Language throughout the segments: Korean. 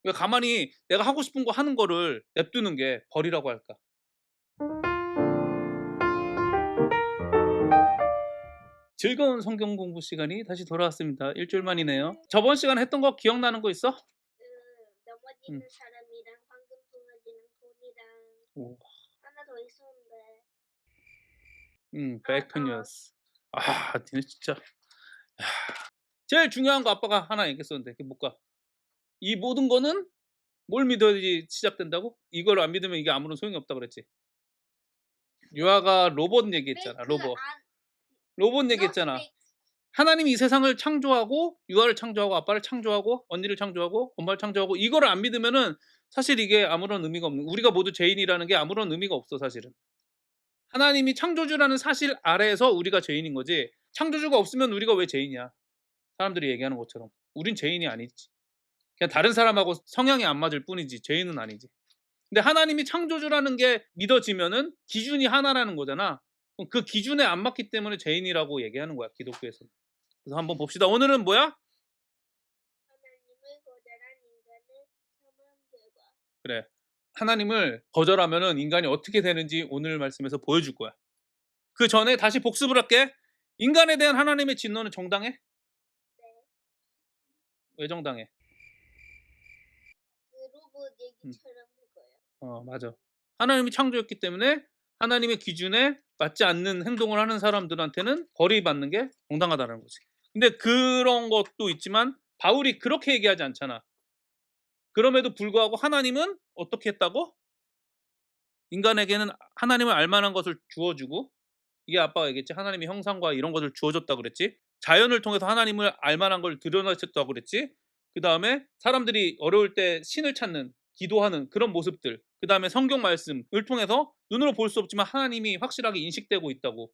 왜 가만히 내가 하고 싶은 거 하는 거를 냅두는 게 벌이라고 할까? 즐거운 성경 공부 시간이 다시 돌아왔습니다. 일 주일 만이네요. 저번 시간에 했던 거 기억나는 거 있어? 음. 넘어지는 사람이랑 황금 송아지랑 돈이랑 오. 하나 더 있었는데. Back News. 니네 진짜. 제일 중요한 거 아빠가 하나 얘기했었는데 그게 뭘까? 이 모든 거는 뭘 믿어야지 시작된다고? 이걸 안 믿으면 이게 아무런 소용이 없다 그랬지. 유아가 로봇 얘기했잖아. 페이크 로봇. 안 로봇 not 얘기했잖아. fake. 하나님이 이 세상을 창조하고 유아를 창조하고 아빠를 창조하고 언니를 창조하고 엄마를 창조하고 이거를 안 믿으면은 사실 이게 아무런 의미가 없는 우리가 모두 죄인이라는 게 아무런 의미가 없어 사실은. 하나님이 창조주라는 사실 아래에서 우리가 죄인인 거지 창조주가 없으면 우리가 왜 죄인이야. 사람들이 얘기하는 것처럼. 우린 죄인이 아니지. 그냥 다른 사람하고 성향이 안 맞을 뿐이지 죄인은 아니지. 근데 하나님이 창조주라는 게 믿어지면은 기준이 하나라는 거잖아. 그럼 그 기준에 안 맞기 때문에 죄인이라고 얘기하는 거야 기독교에서는. 그래서 한번 봅시다. 오늘은 뭐야? 하나님을 거절한 인간의 참한 결과. 그래. 하나님을 거절하면은 인간이 어떻게 되는지 오늘 말씀에서 보여줄 거야. 그 전에 다시 복습을 할게. 인간에 대한 하나님의 진노는 정당해? 네. 왜 정당해? 그 로봇 음. 얘기처럼 그거요. 맞아. 하나님이 창조했기 때문에 하나님의 기준에 맞지 않는 행동을 하는 사람들한테는 벌이 받는 게 정당하다는 거지. 근데 그런 것도 있지만 바울이 그렇게 얘기하지 않잖아. 그럼에도 불구하고 하나님은 어떻게 했다고? 인간에게는 하나님을 알 만한 것을 주어 주고 이게 아빠가 얘기했지. 하나님의 형상과 이런 것을 주어 줬다 그랬지. 자연을 통해서 하나님을 알 만한 걸 드러내셨다고 그랬지. 그다음에 사람들이 어려울 때 신을 찾는 기도하는 그런 모습들. 그다음에 성경 말씀을 통해서 눈으로 볼 수 없지만 하나님이 확실하게 인식되고 있다고.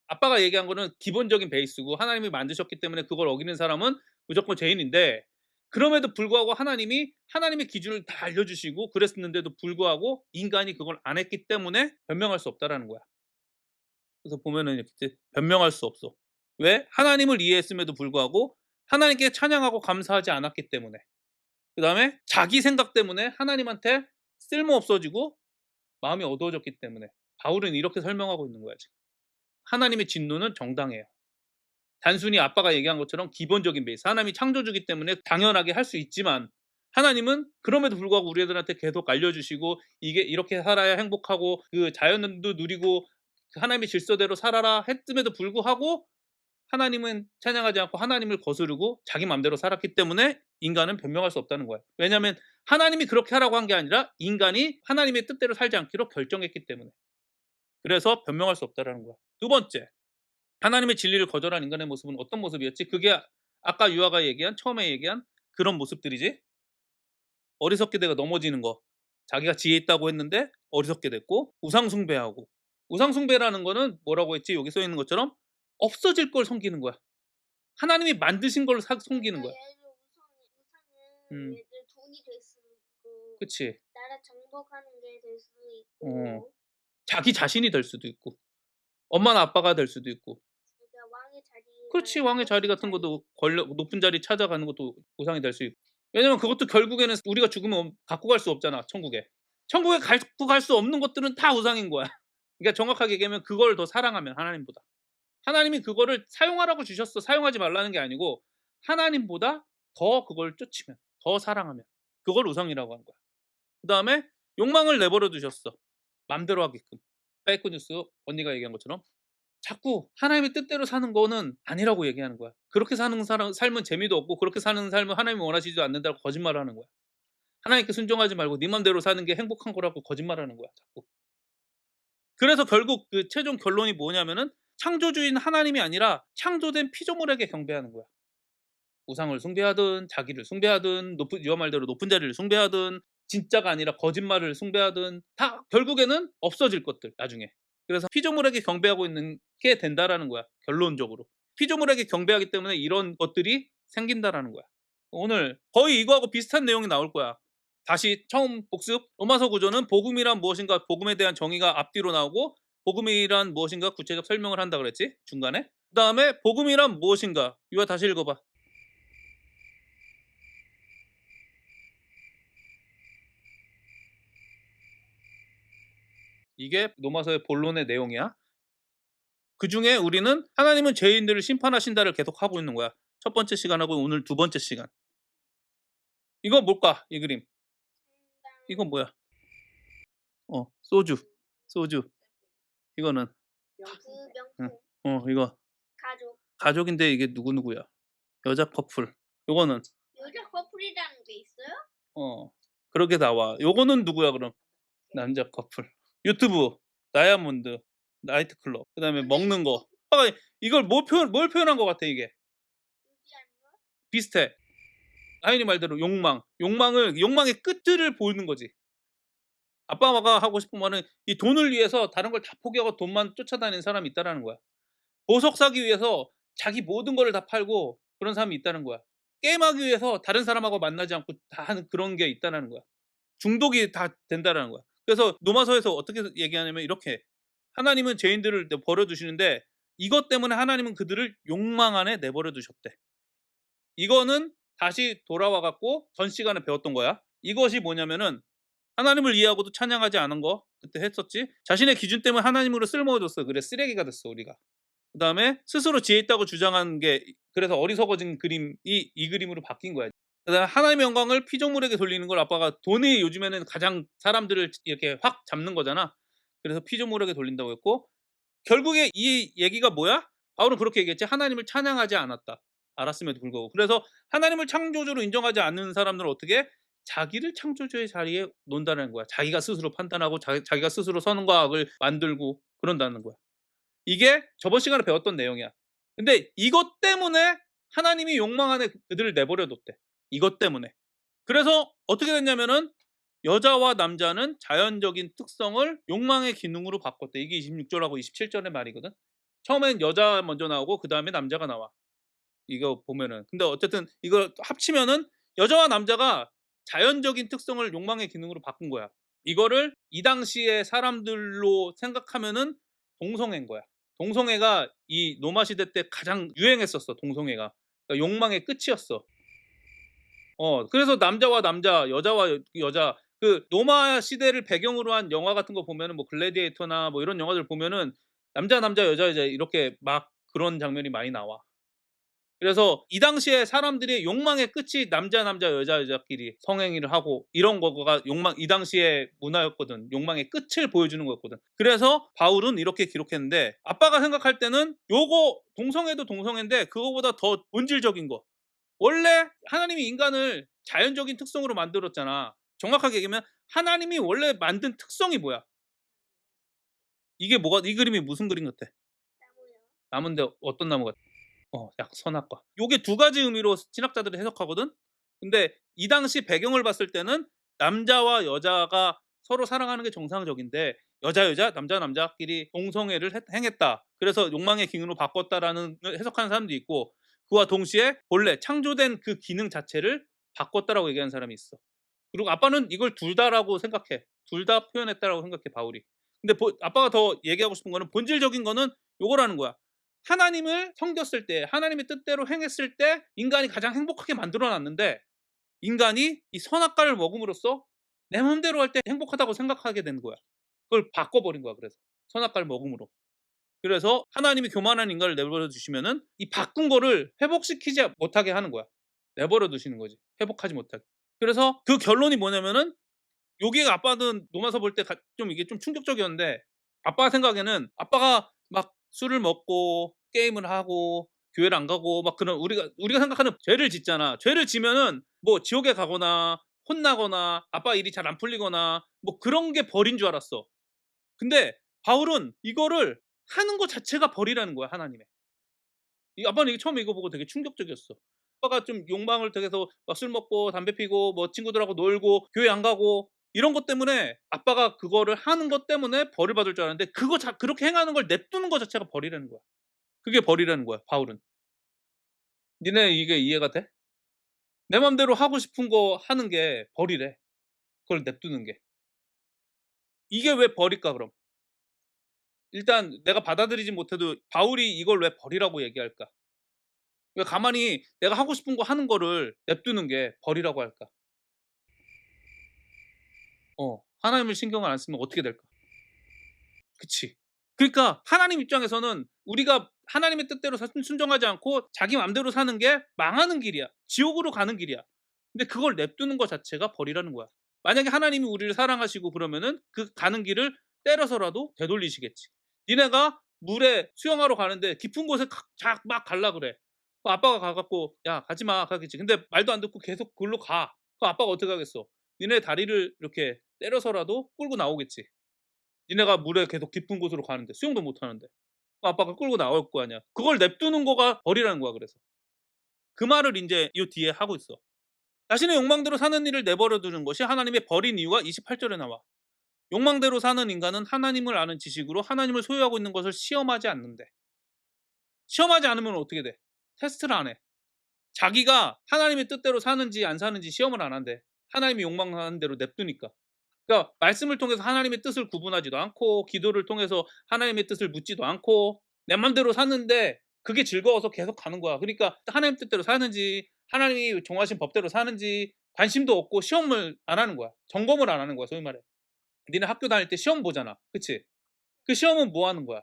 아빠가 얘기한 거는 기본적인 베이스고 하나님이 만드셨기 때문에 그걸 어기는 사람은 무조건 죄인인데 그럼에도 불구하고 하나님이 하나님의 기준을 다 알려주시고 그랬는데도 불구하고 인간이 그걸 안 했기 때문에 변명할 수 없다라는 거야. 그래서 보면은 이렇게 변명할 수 없어. 왜? 하나님을 이해했음에도 불구하고 하나님께 찬양하고 감사하지 않았기 때문에. 그다음에 자기 생각 때문에 하나님한테 쓸모 없어지고 마음이 어두워졌기 때문에. 바울은 이렇게 설명하고 있는 거야, 지금. 하나님의 진노는 정당해요. 단순히 아빠가 얘기한 것처럼 기본적인 베이스. 하나님이 창조주기 때문에 당연하게 할 수 있지만 하나님은 그럼에도 불구하고 우리들한테 계속 알려주시고 이게 이렇게 살아야 행복하고 그 자연도 누리고 그 하나님의 질서대로 살아라 했음에도 불구하고 하나님은 찬양하지 않고 하나님을 거스르고 자기 마음대로 살았기 때문에 인간은 변명할 수 없다는 거야. 왜냐하면 하나님이 그렇게 하라고 한 게 아니라 인간이 하나님의 뜻대로 살지 않기로 결정했기 때문에. 그래서 변명할 수 없다라는 거야. 두 번째, 하나님의 진리를 거절한 인간의 모습은 어떤 모습이었지? 그게 아까 유아가 얘기한 처음에 얘기한 그런 모습들이지. 어리석게 내가 넘어지는 거. 자기가 지혜 있다고 했는데 어리석게 됐고 우상 숭배하고. 우상 숭배라는 거는 뭐라고 했지? 여기 써 있는 것처럼 없어질 걸 섬기는 거야. 하나님이 만드신 걸 섬기는 그러니까 거야. 예를 들어 우상은 음. 예를 들어 돈이 될 수도 있고 그치. 나라 정복하는 게 될 수도 어. 있고. 자기 자신이 될 수도 있고 엄마나 아빠가 될 수도 있고. 그러니까 왕의 그렇지. 자리나 왕의 자리 높은 같은 자리. 것도 권력 높은 자리 찾아가는 것도 우상이 될 수 있고. 왜냐면 그것도 결국에는 우리가 죽으면 갖고 갈 수 없잖아, 천국에. 천국에 갖고 갈 수 없는 것들은 다 우상인 거야. 그러니까 정확하게 얘기하면 그걸 더 사랑하면 하나님보다. 하나님이 그거를 사용하라고 주셨어. 사용하지 말라는 게 아니고 하나님보다 더 그걸 쫓으면, 더 사랑하면 그걸 우상이라고 하는 거야. 그다음에 욕망을 내버려 두셨어. 맘대로 하게끔. 페이크 뉴스 언니가 얘기한 것처럼 자꾸 하나님의 뜻대로 사는 거는 아니라고 얘기하는 거야. 그렇게 사는 사람 삶은 재미도 없고 그렇게 사는 삶은 하나님이 원하시지도 않는다고 거짓말을 하는 거야. 하나님께 순종하지 말고 네 맘대로 사는 게 행복한 거라고 거짓말하는 거야, 자꾸. 그래서 결국 그 최종 결론이 뭐냐면은 창조주인 하나님이 아니라 창조된 피조물에게 경배하는 거야. 우상을 숭배하든 자기를 숭배하든 높은 유아 말대로 높은 자리를 숭배하든 진짜가 아니라 거짓말을 숭배하든 다 결국에는 없어질 것들 나중에. 그래서 피조물에게 경배하고 있는 게 된다라는 거야 결론적으로. 피조물에게 경배하기 때문에 이런 것들이 생긴다라는 거야. 오늘 거의 이거하고 비슷한 내용이 나올 거야. 다시 처음 복습. 로마서 구조는 복음이란 무엇인가 복음에 대한 정의가 앞뒤로 나오고 복음이란 무엇인가 구체적 설명을 한다 그랬지 중간에. 그다음에 복음이란 무엇인가. 이거 다시 읽어봐. 이게 로마서의 본론의 내용이야. 그중에 우리는 하나님은 죄인들을 심판하신다를 계속하고 있는 거야. 첫 번째 시간하고 오늘 두 번째 시간. 이거 뭘까? 이 그림. 이건 뭐야? 소주. 소주. 이거는 그 응. 명품 이거 가족 가족인데 이게 누구누구야? 여자 커플. 요거는 여자 커플이라는 게 있어요? 그렇게 나와. 요거는 누구야 그럼? 남자 커플. 유튜브, 다이아몬드, 나이트클럽. 그다음에 먹는 거. 이걸 뭘 표현한 것 같아 이게? 유지하는 거? 비슷해. 하인이 말대로 욕망의 끝을 보는 거지. 아빠가 하고 싶은 말은 이 돈을 위해서 다른 걸 다 포기하고 돈만 쫓아다니는 사람이 있다라는 거야. 보석 사기 위해서 자기 모든 거를 다 팔고 그런 사람이 있다는 거야. 게임하기 위해서 다른 사람하고 만나지 않고 다 하는 그런 게 있다는 거야. 중독이 다 된다라는 거야. 그래서 로마서에서 어떻게 얘기하냐면 이렇게 하나님은 죄인들을 버려 두시는데 이것 때문에 하나님은 그들을 욕망 안에 내버려 두셨대. 이거는 다시 돌아와 갖고 전 시간에 배웠던 거야. 이것이 뭐냐면은 하나님을 이해하고도 찬양하지 않은 거 그때 했었지. 자신의 기준 때문에 하나님으로 쓸모없었어. 그래 쓰레기가 됐어 우리가. 그다음에 스스로 지혜 있다고 주장한 게 그래서 어리석어진 그림이 이 그림으로 바뀐 거야. 그다음에 하나님의 영광을 피조물에게 돌리는 걸 아빠가 돈이 요즘에는 가장 사람들을 이렇게 확 잡는 거잖아. 그래서 피조물에게 돌린다고 했고 결국에 이 얘기가 뭐야? 바울은 그렇게 얘기했지. 하나님을 찬양하지 않았다. 알았음에도 불구하고. 그래서 하나님을 창조주로 인정하지 않는 사람들은 어떻게 자기를 창조주의 자리에 놓는다는 거야. 자기가 스스로 판단하고 자기가 스스로 선과 악을 만들고 그런다는 거야. 이게 저번 시간에 배웠던 내용이야. 근데 이것 때문에 하나님이 욕망 안에 그들을 내버려 뒀대. 이것 때문에. 그래서 어떻게 됐냐면은 여자와 남자는 자연적인 특성을 욕망의 기능으로 바꿨대. 이게 26절하고 27절의 말이거든. 처음엔 여자 먼저 나오고 그다음에 남자가 나와. 이거 보면은. 근데 어쨌든 이걸 합치면은 여자와 남자가 자연적인 특성을 욕망의 기능으로 바꾼 거야. 이거를 이 당시의 사람들로 생각하면은 동성애인 거야. 동성애가 이 로마 시대 때 가장 유행했었어, 동성애가. 그러니까 욕망의 끝이었어. 그래서 남자와 남자, 여자와 여자 그 로마 시대를 배경으로 한 영화 같은 거 보면은 뭐 글래디에이터나 뭐 이런 영화들 보면은 남자, 남자, 여자, 여자 이렇게 막 그런 장면이 많이 나와. 그래서 이 당시에 사람들이 욕망의 끝이 남자, 남자, 여자, 여자끼리 성행위를 하고 이런 거가 이 당시의 문화였거든. 욕망의 끝을 보여주는 거였거든. 그래서 바울은 이렇게 기록했는데 아빠가 생각할 때는 요거 동성애도 동성애인데 그거보다 더 본질적인 거. 원래 하나님이 인간을 자연적인 특성으로 만들었잖아. 정확하게 얘기하면 하나님이 원래 만든 특성이 뭐야? 이 그림이 무슨 그림 같아? 나무요. 나무인데 어떤 나무 같아? 약 선악과. 요게 두 가지 의미로 신학자들이 해석하거든. 근데 이 당시 배경을 봤을 때는 남자와 여자가 서로 사랑하는 게 정상적인데 여자, 남자, 남자끼리 동성애를 행했다. 그래서 욕망의 기능으로 바꿨다라는 해석하는 사람도 있고 그와 동시에 본래 창조된 그 기능 자체를 바꿨다라고 얘기하는 사람이 있어. 그리고 아빠는 이걸 둘 다라고 생각해. 둘 다 표현했다라고 생각해 바울이. 근데 아빠가 더 얘기하고 싶은 거는 본질적인 거는 요거라는 거야. 하나님을 섬겼을 때 하나님의 뜻대로 행했을 때 인간이 가장 행복하게 만들어 놨는데 인간이 이 선악과를 먹음으로써 내 맘대로 할 때 행복하다고 생각하게 된 거야. 그걸 바꿔 버린 거야 그래서. 선악과를 먹음으로. 그래서 하나님이 교만한 인간을 내버려 두시면은 이 바꾼 거를 회복시키지 못하게 하는 거야. 내버려 두시는 거지. 회복하지 못하게. 그래서 그 결론이 뭐냐면은 여기가 아빠는 로마서 볼 때 좀 이게 좀 충격적이었는데 아빠 생각에는 아빠가 막 술을 먹고 게임을 하고 교회를 안 가고 막 그런 우리가 생각하는 죄를 짓잖아. 죄를 지면은 뭐 지옥에 가거나 혼나거나 아빠 일이 잘 안 풀리거나 뭐 그런 게 벌인 줄 알았어. 근데 바울은 이거를 하는 거 자체가 벌이라는 거야, 하나님의. 이 아빠는 이게 처음에 이거 보고 되게 충격적이었어. 아빠가 좀 욕망을 통해서 막 술 먹고 담배 피고 뭐 친구들하고 놀고 교회 안 가고 이런 것 때문에 아빠가 그거를 하는 것 때문에 벌을 받을 줄 알았는데 그렇게 행하는 걸 냅두는 것 자체가 벌이라는 거야. 그게 벌이라는 거야, 바울은. 니네 이게 이해가 돼? 내 맘대로 하고 싶은 거 하는 게 벌이래. 그걸 냅두는 게. 이게 왜 벌일까 그럼? 일단 내가 받아들이지 못해도 바울이 이걸 왜 벌이라고 얘기할까? 왜 가만히 내가 하고 싶은 거 하는 거를 냅두는 게 벌이라고 할까? 하나님을 신경을 안 쓰면 어떻게 될까? 그치. 그러니까 하나님 입장에서는 우리가 하나님의 뜻대로 순종하지 않고 자기 맘대로 사는 게 망하는 길이야. 지옥으로 가는 길이야. 근데 그걸 냅두는 것 자체가 벌이라는 거야. 만약에 하나님이 우리를 사랑하시고 그러면은 그 가는 길을 때려서라도 되돌리시겠지. 니네가 물에 수영하러 가는데 깊은 곳에 막 갈라 그래. 그 아빠가 가 갖고 "야 가지 마." 가겠지. 근데 말도 안 듣고 계속 그걸로 가. 그럼 아빠가 어떻게 하겠어? 니네 다리를 이렇게 때려서라도 끌고 나오겠지. 니네가 물에 계속 깊은 곳으로 가는데 수영도 못 하는데. 그럼 아빠가 끌고 나올 거 아니야. 그걸 냅두는 거가 벌이라는 거야 그래서. 그 말을 인제 요 뒤에 하고 있어. 자신의 욕망대로 사는 일을 내버려 두는 것이 하나님의 벌인 이유가 28 절에 나와. 욕망대로 사는 인간은 하나님을 아는 지식으로 하나님을 소유하고 있는 것을 시험하지 않는대. 시험하지 않으면 어떻게 돼? 테스트를 안 해. 자기가 하나님의 뜻대로 사는지 안 사는지 시험을 안 한대. 하나님이 욕망하는 대로 냅두니까. 그러니까 말씀을 통해서 하나님의 뜻을 구분하지도 않고 기도를 통해서 하나님의 뜻을 묻지도 않고 내 맘대로 사는데 그게 즐거워서 계속 가는 거야. 그러니까 하나님 뜻대로 사는지 하나님이 정하신 법대로 사는지 관심도 없고 시험을 안 하는 거야. 점검을 안 하는 거야 소위 말해. 니네 학교 다닐 때 시험 보잖아. 그치? 그 시험은 뭐 하는 거야?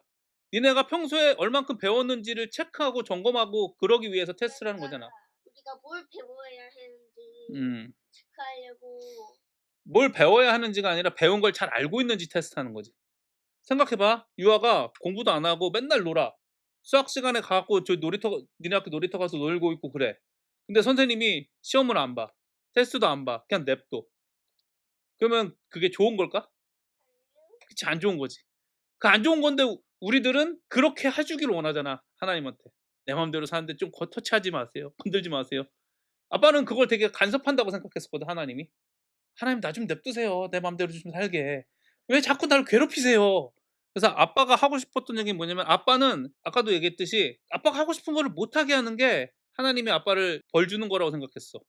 니네가 평소에 얼만큼 배웠는지를 체크하고 점검하고 그러기 위해서 테스트를 하는 거잖아. 우리가 뭘 배워야 하는지 음. 체크하려고. 뭘 배워야 하는지가 아니라 배운 걸 잘 알고 있는지 테스트하는 거지. 생각해봐. 유아가 공부도 안 하고 맨날 놀아. 수학 시간에 가갖고 저 놀이터 니네 학교 놀이터 가서 놀고 있고 그래. 근데 선생님이 시험을 안 봐. 테스트도 안 봐. 그냥 냅둬. 그러면 그게 좋은 걸까? 그치 안 좋은 거지. 그 안 좋은 건데 우리들은 그렇게 해 주기를 원하잖아 하나님한테. 내 맘대로 사는데 좀 터치하지 마세요. 건들지 마세요. 아빠는 그걸 되게 간섭한다고 생각했었거든 하나님이. "하나님 나 좀 냅두세요. 내 맘대로 좀 살게. 왜 자꾸 나를 괴롭히세요?" 그래서 아빠가 하고 싶었던 얘기는 뭐냐면 아빠는 아까도 얘기했듯이 아빠가 하고 싶은 거를 못 하게 하는 게 하나님이 아빠를 벌 주는 거라고 생각했어.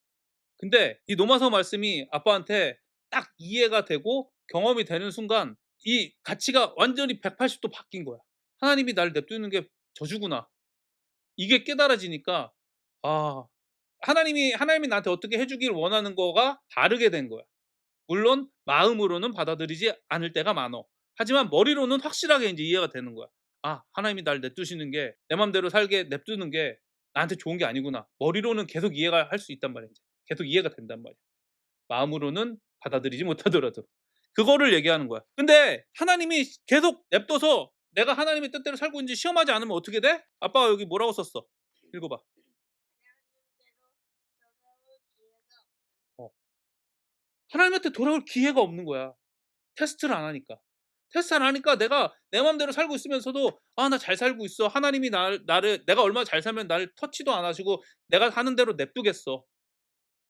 근데 이 로마서 말씀이 아빠한테 딱 이해가 되고 경험이 되는 순간 이 가치가 완전히 180도 바뀐 거야. '하나님이 나를 냅두는 게 저주구나.' 이게 깨달아지니까 아 하나님이 나한테 어떻게 해 주길 원하는 거가 다르게 된 거야. 물론 마음으로는 받아들이지 않을 때가 많어. 하지만 머리로는 확실하게 인제 이해가 되는 거야. '아 하나님이 날 냅두시는 게 내 맘대로 살게 냅두는 게 나한테 좋은 게 아니구나.' 머리로는 계속 이해가 할 수 있단 말이야 인제. 계속 이해가 된단 말이야. 마음으로는 받아들이지 못하더라도. 그거를 얘기하는 거야. 근데 하나님이 계속 냅둬서 내가 하나님의 뜻대로 살고 있는지 시험하지 않으면 어떻게 돼? 아빠가 여기 뭐라고 썼어? 읽어 봐. 어. 하나님한테 돌아올 기회가 없는 거야. 테스트를 안 하니까. 테스트 안 하니까 내가 내 맘대로 살고 있으면서도 '아 나 잘 살고 있어. 하나님이 나를 내가 얼마나 잘 살면 나를 터치도 안 하시고 내가 하는 대로 냅두겠어.'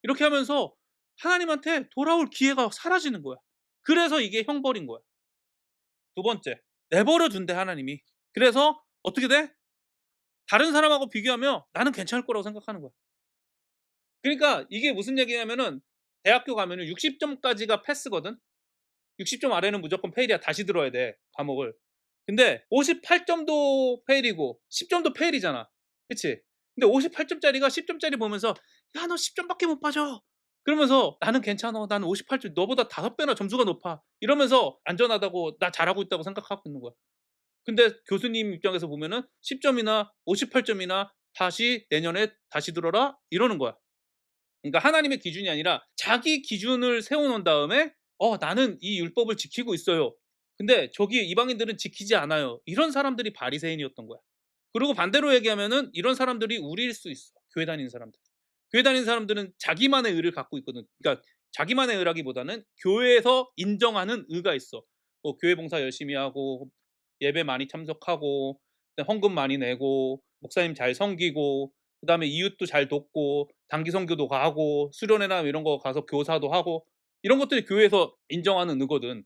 이렇게 하면서 하나님한테 돌아올 기회가 사라지는 거야. 그래서 이게 형벌인 거야. 두 번째, 내버려 둔대 하나님이. 그래서 어떻게 돼? 다른 사람하고 비교하면 나는 괜찮을 거라고 생각하는 거야. 그러니까 이게 무슨 얘기냐면은 대학교 가면은 60 점까지가 패스거든. 60점 아래는 무조건 페일이야. 다시 들어야 돼, 과목을. 근데 58 점도 페일이고 10 점도 페일이잖아. 그치? 근데 58 점짜리가 10 점짜리 보면서 "야 너 10 점밖에 못 빠져." 그러면서 "나는 괜찮아. 나는 58점 너보다 5 배나 점수가 높아." 이러면서 안전하다고 나 잘하고 있다고 생각하고 있는 거야. 근데 교수님 입장에서 보면은 10 점이나 58 점이나 "다시 내년에 다시 들어라." 이러는 거야. 그러니까 하나님의 기준이 아니라 자기 기준을 세워 놓은 다음에 나는 이 율법을 지키고 있어요. 근데 저기 이방인들은 지키지 않아요." 이런 사람들이 바리새인이었던 거야. 그리고 반대로 얘기하면은 이런 사람들이 우리일 수 있어, 교회 다니는 사람들. 교회 다니는 사람들은 자기만의 의를 갖고 있거든. 그러니까 자기만의 의라기보다는 교회에서 인정하는 의가 있어. 뭐 교회 봉사 열심히 하고 예배 많이 참석하고 그다음에 헌금 많이 내고 목사님 잘 섬기고 그다음에 이웃도 잘 돕고 단기 선교도 가고 수련회나 이런 거 가서 교사도 하고 이런 것들이 교회에서 인정하는 의거든.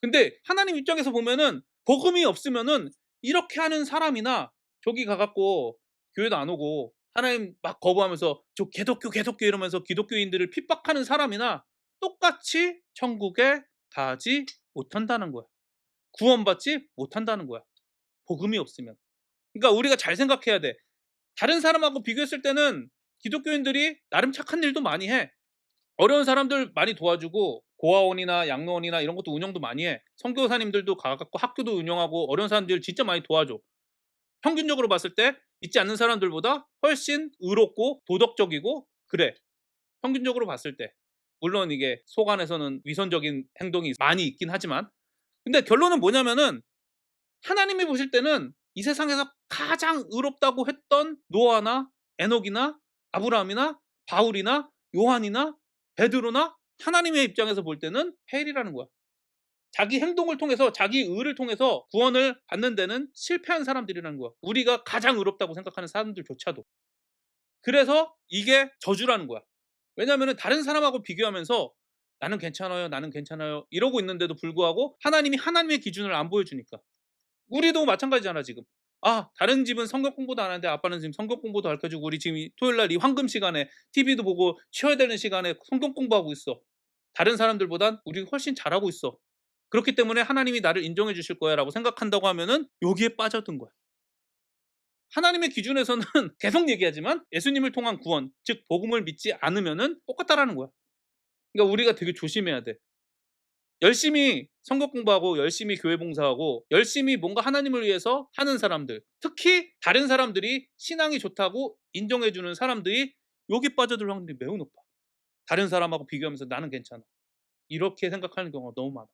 근데 하나님 입장에서 보면은 복음이 없으면은 이렇게 하는 사람이나 저기 가 갖고 교회도 안 오고 하나님 막 거부하면서 저 개독교, 개독교 이러면서 기독교인들을 핍박하는 사람이나 똑같이 천국에 가지 못한다는 거야. 구원받지 못한다는 거야, 복음이 없으면. 그러니까 우리가 잘 생각해야 돼. 다른 사람하고 비교했을 때는 기독교인들이 나름 착한 일도 많이 해. 어려운 사람들 많이 도와주고 고아원이나 양로원이나 이런 것도 운영도 많이 해. 선교사님들도 가 갖고 학교도 운영하고 어려운 사람들 진짜 많이 도와줘. 평균적으로 봤을 때 믿지 않는 사람들보다 훨씬 의롭고 도덕적이고 그래. 평균적으로 봤을 때. 물론 이게 속 안에서는 위선적인 행동이 많이 있긴 하지만 근데 결론은 뭐냐면은 하나님이 보실 때는 이 세상에서 가장 의롭다고 했던 노아나 에녹이나 아브라함이나 바울이나 요한이나 베드로나 하나님의 입장에서 볼 때는 헬이라는 거야. 자기 행동을 통해서 자기 의를 통해서 구원을 받는 데는 실패한 사람들이라는 거야. 우리가 가장 의롭다고 생각하는 사람들조차도. 그래서 이게 저주라는 거야. 왜냐하면은 다른 사람하고 비교하면서 "나는 괜찮아요. 나는 괜찮아요." 이러고 있는데도 불구하고 하나님이 하나님의 기준을 안 보여주니까. 우리도 마찬가지잖아 지금. 아 다른 집은 성경 공부도 안 하는데 아빠는 지금 성경 공부도 가르쳐 주고 우리 지금 이 토요일 날 이 황금 시간에 TV도 보고 쉬어야 되는 시간에 성경 공부하고 있어. 다른 사람들보단 우리가 훨씬 잘하고 있어. 그렇기 때문에 '하나님이 나를 인정해 주실 거야.'라고 생각한다고 하면은 여기에 빠져든 거야. 하나님의 기준에서는 계속 얘기하지만 예수님을 통한 구원 즉 복음을 믿지 않으면은 똑같다라는 거야. 그러니까 우리가 되게 조심해야 돼. 열심히 성경 공부하고 열심히 교회 봉사하고 열심히 뭔가 하나님을 위해서 하는 사람들 특히 다른 사람들이 신앙이 좋다고 인정해 주는 사람들이 여기 빠져들 확률이 매우 높아. 다른 사람하고 비교하면서 '나는 괜찮아.' 이렇게 생각하는 경우가 너무 많아.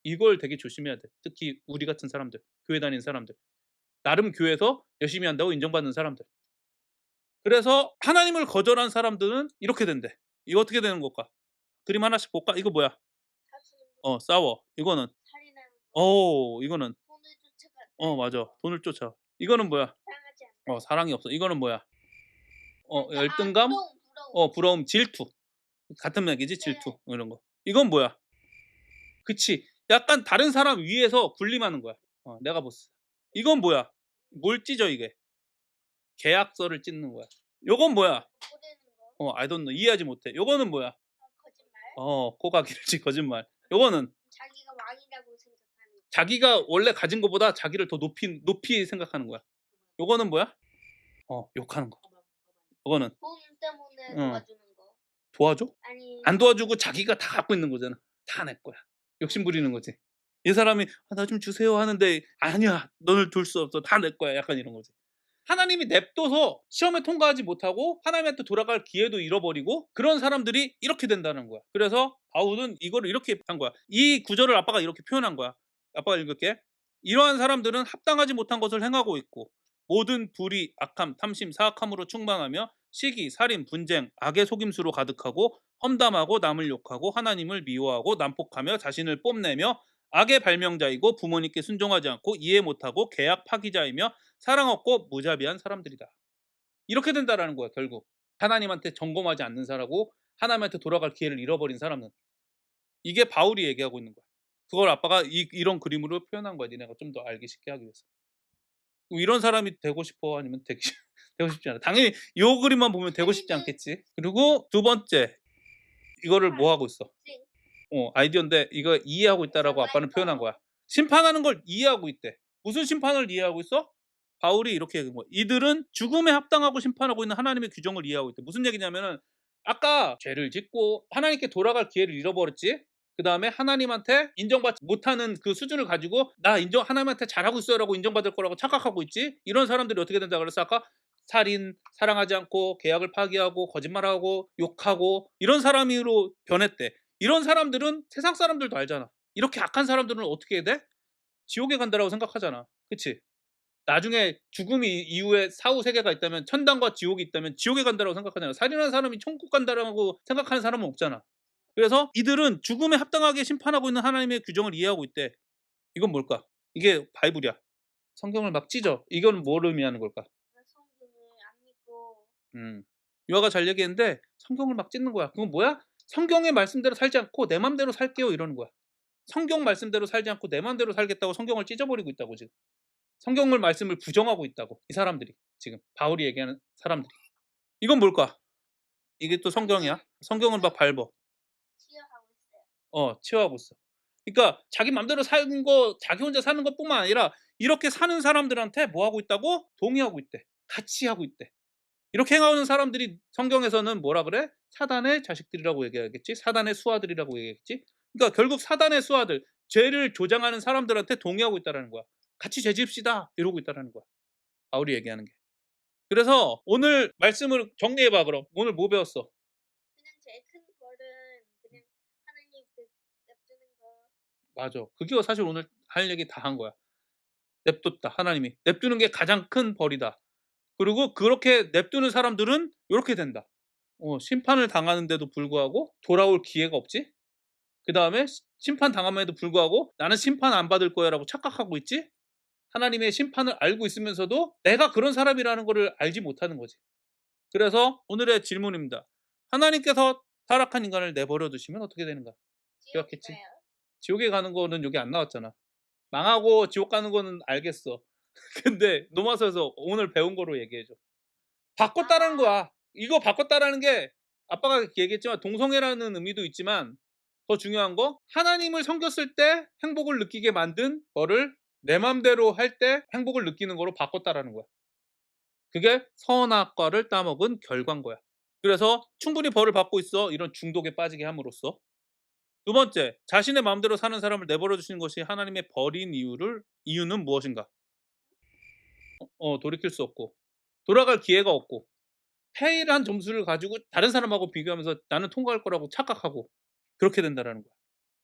이걸 되게 조심해야 돼. 특히 우리 같은 사람들, 교회 다니는 사람들. 나름 교회에서 열심히 한다고 인정받는 사람들. 그래서 하나님을 거절한 사람들은 이렇게 된대. 이거 어떻게 되는 걸까? 그림 하나씩 볼까? 이거 뭐야? 사수는 싸워. 이거는 살인하는 거, 이거는 돈을 쫓아간다. 맞아. 돈을 쫓아. 이거는 뭐야? 사랑하지 않다. 사랑이 없어. 이거는 뭐야? 그러니까 열등감? 부러움. 부러움, 질투. 같은 맥이지, 네. 질투. 이런 거. 이건 뭐야? 그치. 약간 다른 사람 위에서 군림하는 거야. 내가 보스. 이건 뭐야? 뭘 찢어 이게? 계약서를 찢는 거야. 요건 뭐야? 보내는 거, I don't know. 이해하지 못해. 요거는 뭐야? 거짓말. 코가 길지 거짓말. 요거는 자기가 왕이라고 생각하는 거. 자기가 원래 가진 것보다 자기를 더 높이 생각하는 거야. 요거는 뭐야? 욕하는 거. 요거는 돈 때문에 응. 도와주는 거. 도와줘? 아니 안 도와주고 자기가 다 갖고 있는 거잖아. 다 내 거야. 욕심 부리는 거지. 이 사람이 나 좀 주세요." 하는데 "아니야. 너를 둘 수 없어. 다 내 거야." 약간 이런 거지. 하나님이 냅둬서 시험에 통과하지 못하고 하나님한테 돌아갈 기회도 잃어버리고 그런 사람들이 이렇게 된다는 거야. 그래서 바울은 이거를 이렇게 한 거야. 이 구절을 아빠가 이렇게 표현한 거야. 아빠가 읽을게. "이러한 사람들은 합당하지 못한 것을 행하고 있고 모든 불의, 악함, 탐심, 사악함으로 충만하며 시기, 살인, 분쟁, 악의 속임수로 가득하고 험담하고 남을 욕하고 하나님을 미워하고 난폭하며 자신을 뽐내며 악의 발명자이고 부모님께 순종하지 않고 이해 못하고 계약 파기자이며 사랑 없고 무자비한 사람들이다." 이렇게 된다라는 거야 결국. 하나님한테 점검하지 않는 사람하고 하나님한테 돌아갈 기회를 잃어버린 사람은. 이게 바울이 얘기하고 있는 거야. 그걸 아빠가 이런 그림으로 표현한 거야. 니네가 좀 더 알기 쉽게 하기 위해서. 이런 사람이 되고 싶어? 아니면 되고 싶지 않아? 당연히 요 그림만 보면 되고 싶지 않겠지. 그리고 두 번째 이거를 뭐 하고 있어? 아이디어인데 이거 이해하고 있다라고 아빠는 표현한 거야. 심판하는 걸 이해하고 있대. 무슨 심판을 이해하고 있어? 바울이 이렇게 얘기한 거야. 이들은 죽음에 합당하고 심판하고 있는 하나님의 규정을 이해하고 있대. 무슨 얘기냐면은 아까 죄를 짓고 하나님께 돌아갈 기회를 잃어버렸지. 그다음에 하나님한테 인정받지 못하는 그 수준을 가지고 나 하나님한테 잘하고 있어요라고 인정받을 거라고 착각하고 있지. 이런 사람들이 어떻게 된다 그랬어 아까? 살인, 사랑하지 않고 계약을 파기하고 거짓말하고 욕하고 이런 사람으로 변했대. 이런 사람들은 세상 사람들도 알잖아. 이렇게 악한 사람들은 어떻게 돼? 지옥에 간다라고 생각하잖아. 그치? 나중에 죽음 이후에 사후 세계가 있다면 천당과 지옥이 있다면 지옥에 간다라고 생각하잖아. 살인한 사람이 천국 간다라고 생각하는 사람은 없잖아. 그래서 이들은 죽음에 합당하게 심판하고 있는 하나님의 규정을 이해하고 있대. 이건 뭘까? 이게 바이블이야. 성경을 막 찢어. 이건 뭘 의미하는 걸까? 성경을 안 믿고 음. 유아가 잘 얘기했는데 성경을 막 찢는 거야. 그건 뭐야? 성경의 말씀대로 살지 않고 내 맘대로 살게요 이러는 거야. 성경 말씀대로 살지 않고 내 맘대로 살겠다고 성경을 찢어버리고 있다고 지금. 성경을 말씀을 부정하고 있다고 이 사람들이 지금 바울이 얘기하는 사람들이. 이건 뭘까? 이게 또 성경이야. 성경을 막 밟어. 치유하고 있어요. 치유하고 있어. 그러니까 자기 맘대로 사는 거 자기 혼자 사는 것뿐만 아니라 이렇게 사는 사람들한테 뭐 하고 있다고? 동의하고 있대. 같이 하고 있대. 이렇게 행하는 사람들이 성경에서는 뭐라 그래? 사단의 자식들이라고 얘기하겠지. 사단의 수하들이라고 얘기하겠지. 그러니까 결국 사단의 수하들, 죄를 조장하는 사람들한테 동의하고 있다라는 거야. 같이 죄 짓읍시다 이러고 있다라는 거야. 바울이 얘기하는 게. 그래서 오늘 말씀을 정리해 봐 그럼. 오늘 뭐 배웠어? 그냥 제일 큰 벌은 그냥 하나님 냅두는 거. 맞아. 그게 사실 오늘 할 얘기 다 한 거야. 냅뒀다 하나님이. 냅두는 게 가장 큰 벌이다. 그리고 그렇게 냅두는 사람들은 요렇게 된다. 심판을 당하는데도 불구하고 돌아올 기회가 없지? 그다음에 심판 당함에도 불구하고 '나는 심판 안 받을 거야.'라고 착각하고 있지? 하나님의 심판을 알고 있으면서도 내가 그런 사람이라는 거를 알지 못하는 거지. 그래서 오늘의 질문입니다. 하나님께서 타락한 인간을 내버려 두시면 어떻게 되는가? 지옥 기억했지? 가요. 지옥에 가는 거는 여기 안 나왔잖아. 망하고 지옥 가는 거는 알겠어. 근데 노마서에서 오늘 배운 거로 얘기해 줘. 바꿨다라는 거야. 이거 바꿨다라는 게 아빠가 얘기했지만 동성애라는 의미도 있지만 더 중요한 거 하나님을 섬겼을 때 행복을 느끼게 만든 거를 내 맘대로 할 때 행복을 느끼는 거로 바꿨다라는 거야. 그게 선악과를 따먹은 결과인 거야. 그래서 충분히 벌을 받고 있어. 이런 중독에 빠지게 함으로써. 두 번째, 자신의 마음대로 사는 사람을 내버려 두시는 것이 하나님의 벌인 이유는 무엇인가? 돌이킬 수 없고 돌아갈 기회가 없고 페일한 점수를 가지고 다른 사람하고 비교하면서 나는 통과할 거라고 착각하고 그렇게 된다라는 거야.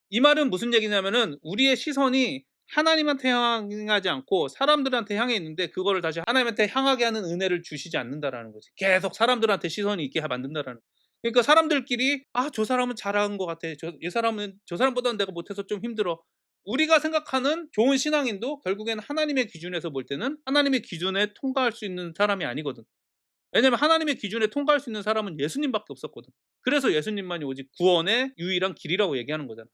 이 말은 무슨 얘기냐면은 우리의 시선이 하나님한테 향하지 않고 사람들한테 향해 있는데 그거를 다시 하나님한테 향하게 하는 은혜를 주시지 않는다라는 거지. 계속 사람들한테 시선이 있게 만든다라는. 그러니까 사람들끼리 '아 저 사람은 잘하는 것 같아. 이 사람은 저 사람보다는 내가 못해서 좀 힘들어.' 우리가 생각하는 좋은 신앙인도 결국에는 하나님의 기준에서 볼 때는 하나님의 기준에 통과할 수 있는 사람이 아니거든. 왜냐면 하나님의 기준에 통과할 수 있는 사람은 예수님밖에 없었거든. 그래서 예수님만이 오직 구원의 유일한 길이라고 얘기하는 거잖아.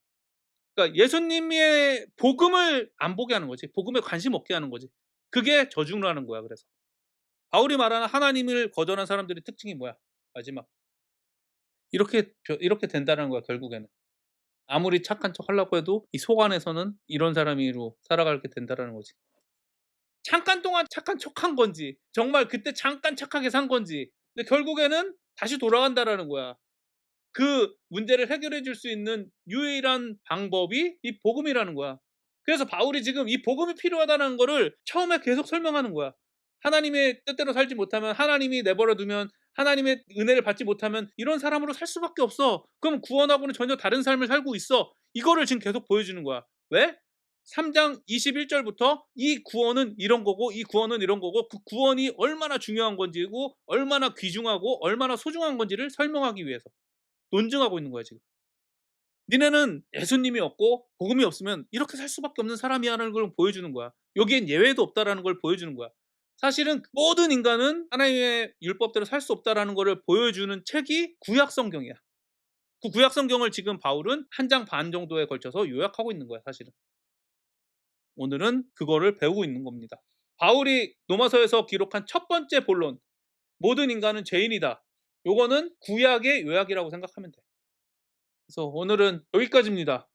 그러니까 예수님의 복음을 안 보게 하는 거지. 복음에 관심 없게 하는 거지. 그게 저주라는 거야 그래서. 바울이 말하는 하나님을 거절한 사람들의 특징이 뭐야? 마지막. 이렇게 된다는 거야 결국에는. 아무리 착한 척 하려고 해도 이 속 안에서는 이런 사람으로 살아가게 된다라는 거지. 잠깐 동안 착한 척한 건지 정말 그때 잠깐 착하게 산 건지 근데 결국에는 다시 돌아간다라는 거야. 그 문제를 해결해 줄 수 있는 유일한 방법이 이 복음이라는 거야. 그래서 바울이 지금 이 복음이 필요하다는 거를 처음에 계속 설명하는 거야. 하나님의 뜻대로 살지 못하면 하나님이 내버려 두면 하나님의 은혜를 받지 못하면 이런 사람으로 살 수밖에 없어. 그럼 구원하고는 전혀 다른 삶을 살고 있어. 이거를 지금 계속 보여주는 거야. 왜? 3장 21 절부터 이 구원은 이런 거고 이 구원은 이런 거고 그 구원이 얼마나 중요한 건지고 얼마나 귀중하고 얼마나 소중한 건지를 설명하기 위해서 논증하고 있는 거야 지금. 니네는 예수님이 없고 복음이 없으면 이렇게 살 수밖에 없는 사람이라는 걸 보여주는 거야. 여기엔 예외도 없다라는 걸 보여주는 거야. 사실은 모든 인간은 하나님의 율법대로 살 수 없다라는 거를 보여주는 책이 구약 성경이야. 그 구약 성경을 지금 바울은 한 장 반 정도에 걸쳐서 요약하고 있는 거야 사실은. 오늘은 그거를 배우고 있는 겁니다. 바울이 로마서에서 기록한 첫 번째 본론 모든 인간은 죄인이다. 요거는 구약의 요약이라고 생각하면 돼. 그래서 오늘은 여기까지입니다.